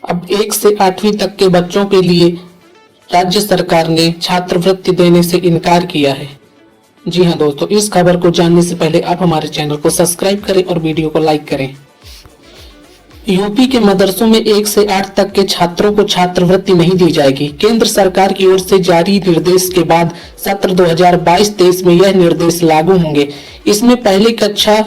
अब 1 से 8वीं तक के बच्चों के लिए राज्य सरकार ने छात्रवृत्ति देने से इनकार किया है। जी हाँ दोस्तों, इस खबर को जानने से पहले आप हमारे चैनल को सब्सक्राइब करें और वीडियो को लाइक करें। यूपी के मदरसों में 1 से 8 तक के छात्रों को छात्रवृत्ति नहीं दी जाएगी। केंद्र सरकार की ओर से जारी निर्देश के बाद सत्र 2022-23 में यह निर्देश लागू होंगे। इसमें पहली कक्षा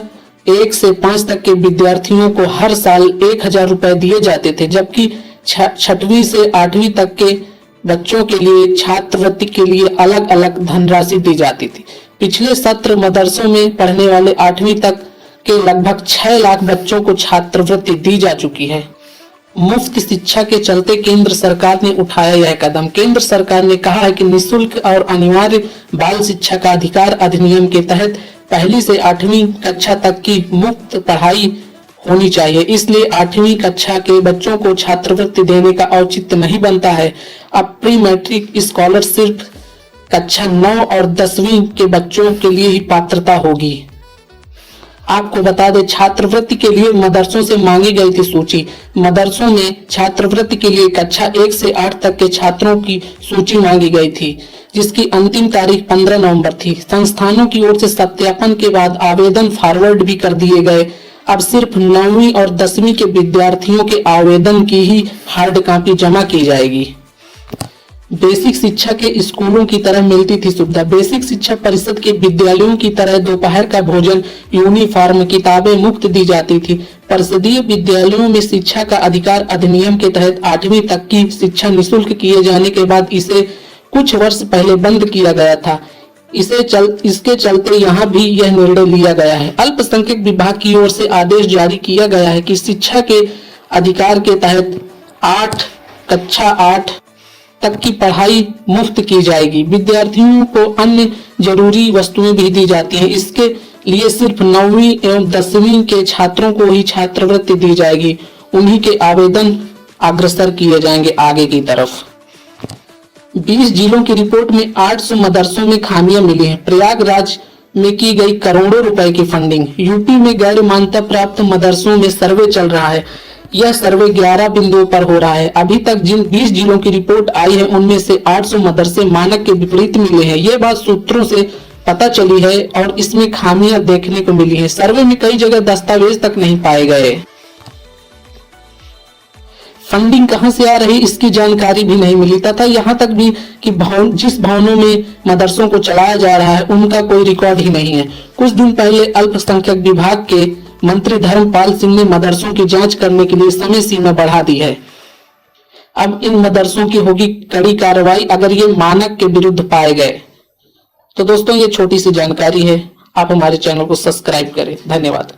1 से 5 तक के विद्यार्थियों को हर साल 1000 रुपए दिए जाते थे, जबकि 6वीं से 8वीं तक के बच्चों के लिए छात्रवृत्ति के लिए अलग अलग धनराशि दी जाती थी। पिछले सत्र मदरसों में पढ़ने वाले 8वीं तक के लगभग 6 लाख बच्चों को छात्रवृत्ति दी जा चुकी है। मुफ्त शिक्षा के चलते केंद्र सरकार ने उठाया यह कदम। केंद्र सरकार ने कहा है कि निःशुल्क और अनिवार्य बाल शिक्षा का अधिकार अधिनियम के तहत 1ली से 8वीं कक्षा तक की मुफ्त पढ़ाई होनी चाहिए, इसलिए 8वीं कक्षा के बच्चों को छात्रवृत्ति देने का औचित्य नहीं बनता है। अब प्री मैट्रिक स्कॉलरशिप कक्षा 9 और 10वीं के बच्चों के लिए ही पात्रता होगी। आपको बता दें, छात्रवृत्ति के लिए मदरसों से मांगी गई थी सूची। मदरसों में छात्रवृत्ति के लिए कक्षा 1 से 8 तक के छात्रों की सूची मांगी गई थी, जिसकी अंतिम तारीख 15 नवंबर थी। संस्थानों की ओर से सत्यापन के बाद आवेदन फॉरवर्ड भी कर दिए गए। अब सिर्फ 9वीं और 10वीं के विद्यार्थियों के आवेदन की ही हार्ड कॉपी जमा की जाएगी। बेसिक शिक्षा के स्कूलों की तरह मिलती थी सुविधा। बेसिक शिक्षा परिषद के विद्यालयों की तरह दोपहर का भोजन, यूनिफॉर्म, किताबें मुफ्त दी जाती थी। परिषदीय विद्यालयों में शिक्षा का अधिकार अधिनियम के तहत 8वीं तक की शिक्षा निःशुल्क किए जाने के बाद इसे कुछ वर्ष पहले बंद किया गया था। इसके चलते यहाँ भी यह निर्णय लिया गया है। अल्पसंख्यक विभाग की ओर से आदेश जारी किया गया है कि शिक्षा के अधिकार के तहत कक्षा 8 तक की पढ़ाई मुफ्त की जाएगी। विद्यार्थियों को अन्य जरूरी वस्तुएं भी दी जाती हैं। इसके लिए सिर्फ 9वीं एवं 10वीं के छात्रों को ही छात्रवृत्ति दी जाएगी। उन्हीं के आवेदन अग्रसर किए जाएंगे आगे की तरफ। 20 जिलों की रिपोर्ट में 800 मदरसों में खामियां मिली हैं। प्रयागराज में की गई करोड़ों रुपए की फंडिंग। यूपी में गैर मान्यता प्राप्त मदरसों में सर्वे चल रहा है। यह सर्वे 11 बिंदुओं पर हो रहा है। अभी तक जिन 20 जिलों की रिपोर्ट आई है उनमें से 800 मदरसे मानक के विपरीत मिले हैं। ये बात सूत्रों से पता चली है और इसमें खामियां देखने को मिली है। सर्वे में कई जगह दस्तावेज तक नहीं पाए गए। फंडिंग कहां से आ रही इसकी जानकारी भी नहीं मिली तथा यहाँ तक भी कि जिस भवनों में मदरसों को चलाया जा रहा है उनका कोई रिकॉर्ड ही नहीं है। कुछ दिन पहले अल्पसंख्यक विभाग के मंत्री धर्मपाल सिंह ने मदरसों की जांच करने के लिए समय सीमा बढ़ा दी है। अब इन मदरसों की होगी कड़ी कार्रवाई अगर ये मानक के विरुद्ध पाए गए। तो दोस्तों, ये छोटी सी जानकारी है। आप हमारे चैनल को सब्सक्राइब करें। धन्यवाद।